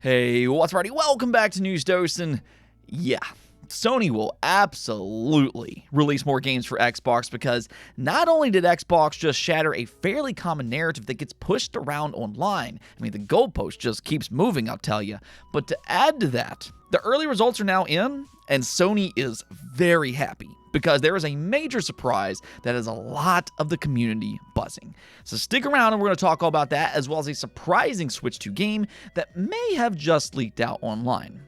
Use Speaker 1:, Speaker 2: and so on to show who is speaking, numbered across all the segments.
Speaker 1: Hey, what's ready? Welcome back to News Dose, and yeah, Sony will absolutely release more games for Xbox because not only did Xbox just shatter a fairly common narrative that gets pushed around online, I mean, the goalpost just keeps moving, I'll tell you, but to add to that, the early results are now in, and Sony is very happy because there is a major surprise that has a lot of the community buzzing. So stick around and we're going to talk all about that, as well as a surprising Switch 2 game that may have just leaked out online.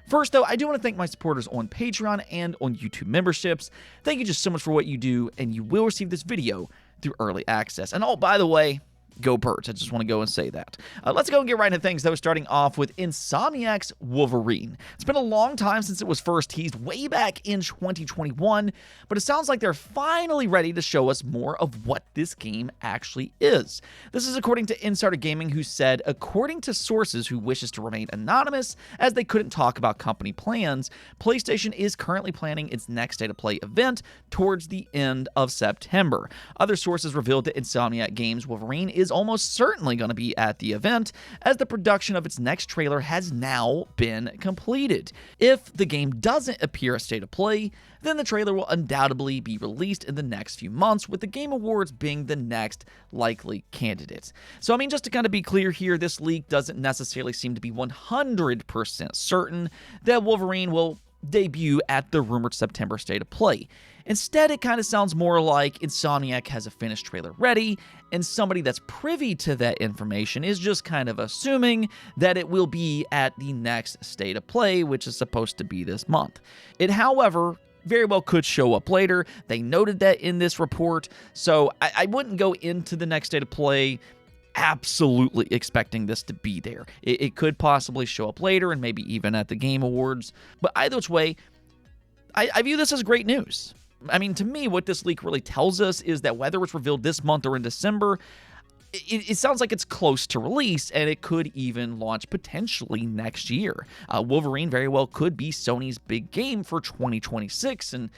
Speaker 1: First, though, I do want to thank my supporters on Patreon and on YouTube memberships. Thank you just so much for what you do, and you will receive this video through early access. And oh, by the way, go Birds. I just want to go and say that. Let's go and get right into things, though, starting off with Insomniac's Wolverine. It's been a long time since it was first teased, way back in 2021, but it sounds like they're finally ready to show us more of what this game actually is. This is according to Insider Gaming, who said, according to sources who wishes to remain anonymous as they couldn't talk about company plans, PlayStation is currently planning its next State of Play event towards the end of September. Other sources revealed that Insomniac Games' Wolverine is almost certainly going to be at the event, as the production of its next trailer has now been completed. If the game doesn't appear at State of Play, then the trailer will undoubtedly be released in the next few months, with the Game Awards being the next likely candidate. So, I mean, just to kind of be clear here, this leak doesn't necessarily seem to be 100% certain that Wolverine will debut at the rumored September State of Play. Instead, it kind of sounds more like Insomniac has a finished trailer ready, and somebody that's privy to that information is just kind of assuming that it will be at the next State of Play, which is supposed to be this month. It, however, very well could show up later. They noted that in this report, so I wouldn't go into the next State of Play absolutely expecting this to be there. It could possibly show up later and maybe even at the Game Awards, but either which way, I view this as great news. I mean, to me, what this leak really tells us is that whether it's revealed this month or in December, it sounds like it's close to release, and it could even launch potentially next year. Wolverine very well could be Sony's big game for 2026, and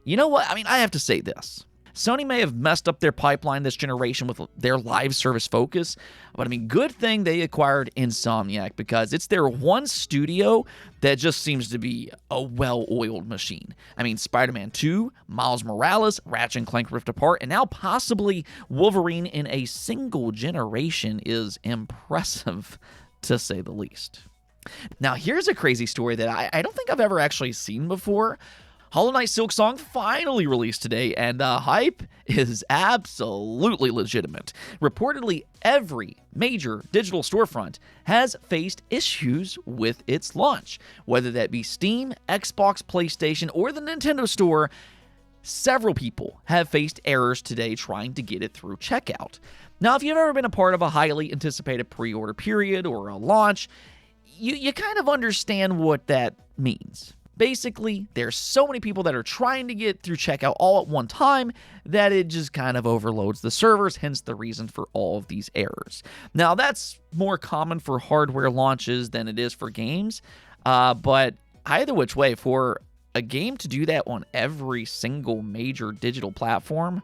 Speaker 1: you know what? I mean, I have to say this. Sony may have messed up their pipeline this generation with their live service focus, but I mean, good thing they acquired Insomniac, because it's their one studio that just seems to be a well-oiled machine. I mean, Spider-Man 2, Miles Morales, Ratchet & Clank Rift Apart, and now possibly Wolverine in a single generation is impressive, to say the least. Now, here's a crazy story that I don't think I've ever actually seen before. Hollow Knight Silksong finally released today, and the hype is absolutely legitimate. Reportedly, every major digital storefront has faced issues with its launch. Whether that be Steam, Xbox, PlayStation, or the Nintendo Store, several people have faced errors today trying to get it through checkout. Now, if you've ever been a part of a highly anticipated pre-order period or a launch, you kind of understand what that means. Basically, there's so many people that are trying to get through checkout all at one time that it just kind of overloads the servers, hence the reason for all of these errors. Now, that's more common for hardware launches than it is for games, but either which way, for a game to do that on every single major digital platform,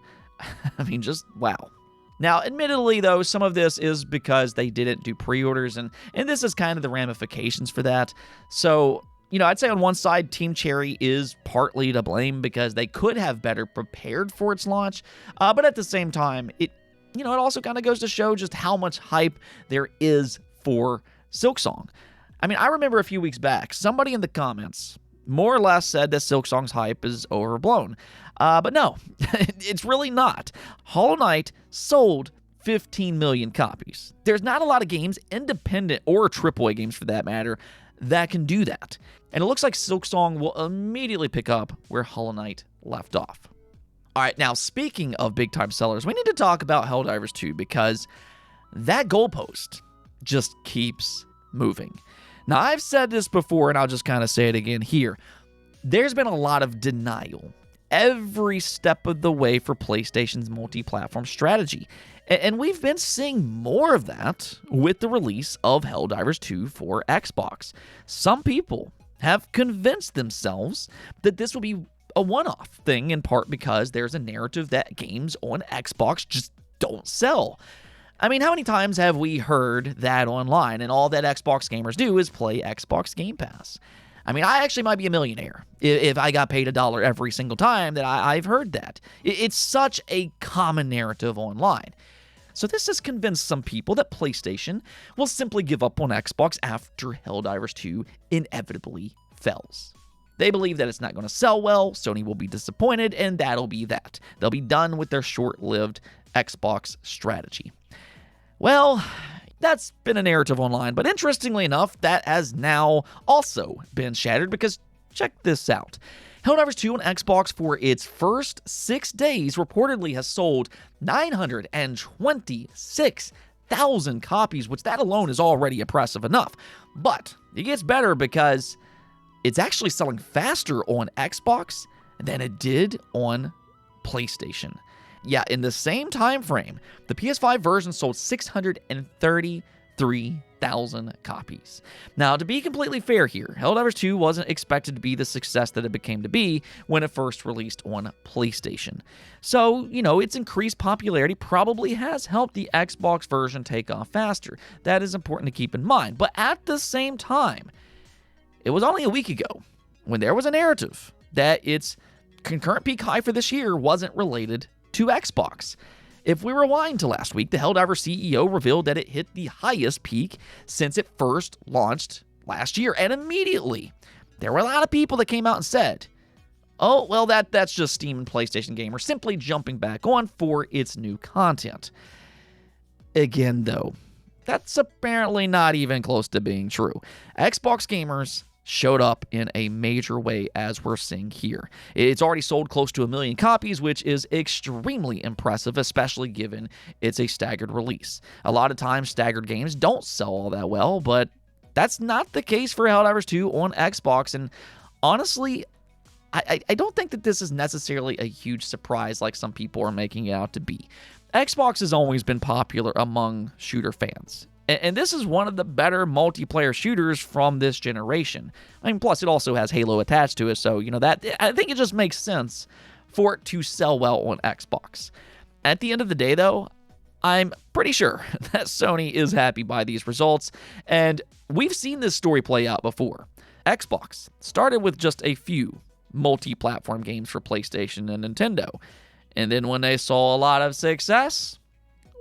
Speaker 1: I mean, just wow. Now, admittedly, though, some of this is because they didn't do pre-orders, and this is kind of the ramifications for that. So, you know, I'd say on one side, Team Cherry is partly to blame because they could have better prepared for its launch, but at the same time, it also kind of goes to show just how much hype there is for Silksong. I mean, I remember a few weeks back, somebody in the comments more or less said that Silksong's hype is overblown, but no, it's really not. Hollow Knight sold 15 million copies. There's not a lot of games, independent or AAA games for that matter, that can do that. And it looks like Silksong will immediately pick up where Hollow Knight left off. All right, now speaking of big-time sellers, we need to talk about Helldivers 2 because that goalpost just keeps moving. Now, I've said this before, and I'll just kind of say it again here. There's been a lot of denial every step of the way for PlayStation's multi-platform strategy. And we've been seeing more of that with the release of Helldivers 2 for Xbox. Some people have convinced themselves that this will be a one-off thing, in part because there's a narrative that games on Xbox just don't sell. I mean, how many times have we heard that online and all that Xbox gamers do is play Xbox Game Pass? I mean, I actually might be a millionaire if I got paid $1 every single time that I've heard that. It's such a common narrative online. So this has convinced some people that PlayStation will simply give up on Xbox after Helldivers 2 inevitably fails. They believe that it's not going to sell well, Sony will be disappointed, and that'll be that. They'll be done with their short-lived Xbox strategy. Well, that's been a narrative online, but interestingly enough, that has now also been shattered because check this out. Helldivers 2 on Xbox for its first 6 days reportedly has sold 926,000 copies, which that alone is already impressive enough. But it gets better because it's actually selling faster on Xbox than it did on PlayStation. Yeah, in the same time frame, the PS5 version sold 633,000 copies. Now, to be completely fair here, Helldivers 2 wasn't expected to be the success that it became to be when it first released on PlayStation. So, its increased popularity probably has helped the Xbox version take off faster. That is important to keep in mind. But at the same time, it was only a week ago when there was a narrative that its concurrent peak high for this year wasn't related to Xbox. If we rewind to last week, the Helldivers CEO revealed that it hit the highest peak since it first launched last year, and immediately there were a lot of people that came out and said, oh, well, that's just Steam and PlayStation gamers simply jumping back on for its new content. Again, though, that's apparently not even close to being true. Xbox gamers showed up in a major way, as we're seeing here. It's already sold close to 1 million copies, which is extremely impressive, especially given it's a staggered release. A lot of times, staggered games don't sell all that well, but that's not the case for Helldivers 2 on Xbox, and honestly, I don't think that this is necessarily a huge surprise like some people are making it out to be. Xbox has always been popular among shooter fans. And this is one of the better multiplayer shooters from this generation. I mean, plus it also has Halo attached to it, so, that I think it just makes sense for it to sell well on Xbox. At the end of the day, though, I'm pretty sure that Sony is happy by these results, and we've seen this story play out before. Xbox started with just a few multi-platform games for PlayStation and Nintendo, and then when they saw a lot of success,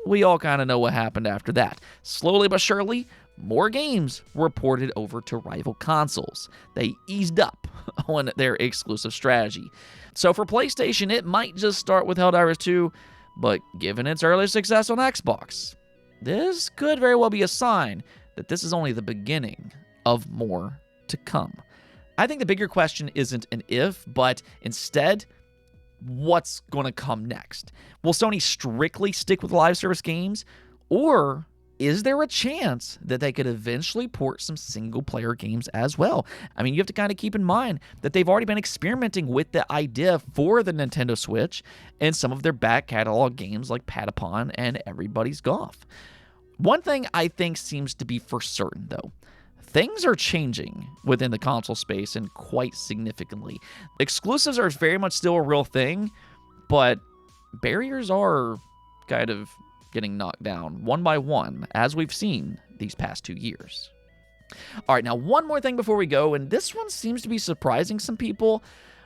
Speaker 1: we all kind of know what happened after that. Slowly but surely, more games were ported over to rival consoles. They eased up on their exclusive strategy. So for PlayStation, it might just start with Helldivers 2, but given its early success on Xbox, this could very well be a sign that this is only the beginning of more to come. I think the bigger question isn't an if, but instead, what's going to come next? Will Sony strictly stick with live service games, or is there a chance that they could eventually port some single-player games as well? I mean, you have to kind of keep in mind that they've already been experimenting with the idea for the Nintendo Switch and some of their back catalog games like Patapon and Everybody's Golf. One thing I think seems to be for certain, though, things are changing within the console space and quite significantly. Exclusives are very much still a real thing, but barriers are kind of getting knocked down one by one, as we've seen these past 2 years. All right, now one more thing before we go, and this one seems to be surprising some people,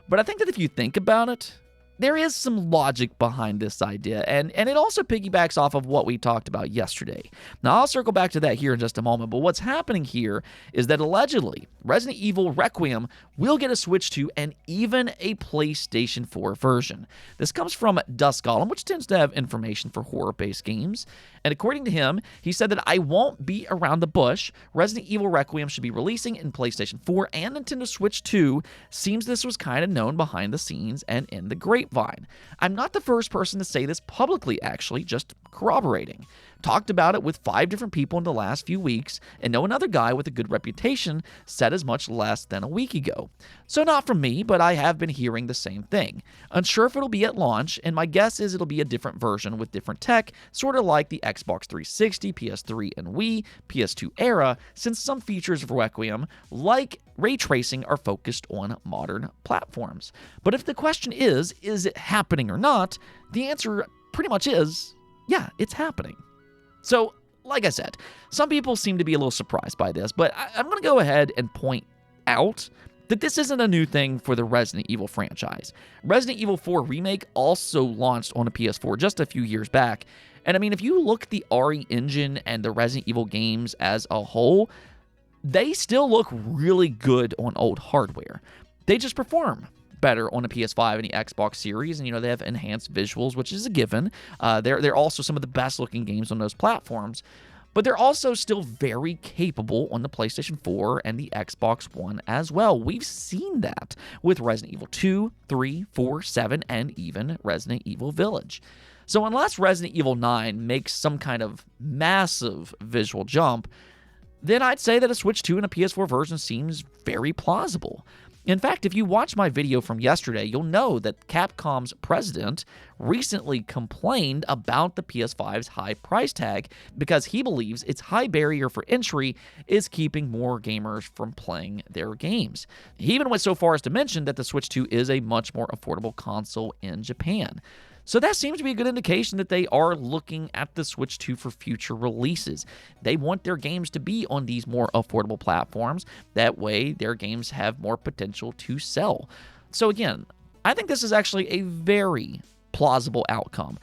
Speaker 1: but I think that if you think about it, there is some logic behind this idea, and it also piggybacks off of what we talked about yesterday. Now, I'll circle back to that here in just a moment, but what's happening here is that allegedly, Resident Evil Requiem will get a Switch 2 and even a PlayStation 4 version. This comes from Dusk Golem, which tends to have information for horror-based games, and according to him, he said that I won't be around the bush. Resident Evil Requiem should be releasing in PlayStation 4 and Nintendo Switch 2. Seems this was kind of known behind the scenes and in the grapevine. I'm not the first person to say this publicly, actually, just corroborating. Talked about it with 5 different people in the last few weeks, and know another guy with a good reputation said as much less than a week ago. So not from me, but I have been hearing the same thing. Unsure if it'll be at launch, and my guess is it'll be a different version with different tech, sort of like the Xbox 360, PS3, and Wii, PS2 era, since some features of Requiem, like ray tracing, are focused on modern platforms. But if the question is it happening or not, the answer pretty much is, yeah, it's happening. So, like I said, some people seem to be a little surprised by this, but I'm going to go ahead and point out that this isn't a new thing for the Resident Evil franchise. Resident Evil 4 Remake also launched on a PS4 just a few years back, and I mean, if you look at the RE engine and the Resident Evil games as a whole, they still look really good on old hardware. They just perform better on a PS5 and the Xbox Series, and they have enhanced visuals, which is a given. They're also some of the best looking games on those platforms, but they're also still very capable on the PlayStation 4 and the Xbox One as well. We've seen that with Resident Evil 2, 3, 4, 7, and even Resident Evil Village. So unless Resident Evil 9 makes some kind of massive visual jump, then I'd say that a Switch 2 and a PS4 version seems very plausible. In fact, if you watch my video from yesterday, you'll know that Capcom's president recently complained about the PS5's high price tag because he believes its high barrier for entry is keeping more gamers from playing their games. He even went so far as to mention that the Switch 2 is a much more affordable console in Japan. So that seems to be a good indication that they are looking at the Switch 2 for future releases. They want their games to be on these more affordable platforms. That way, their games have more potential to sell. So again, I think this is actually a very plausible outcome.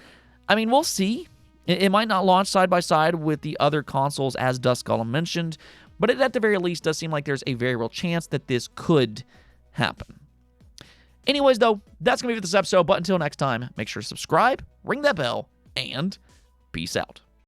Speaker 1: I mean, we'll see. It might not launch side by side with the other consoles, as Dust Golem mentioned, but it at the very least does seem like there's a very real chance that this could happen. Anyways, though, that's going to be it for this episode. But until next time, make sure to subscribe, ring that bell, and peace out.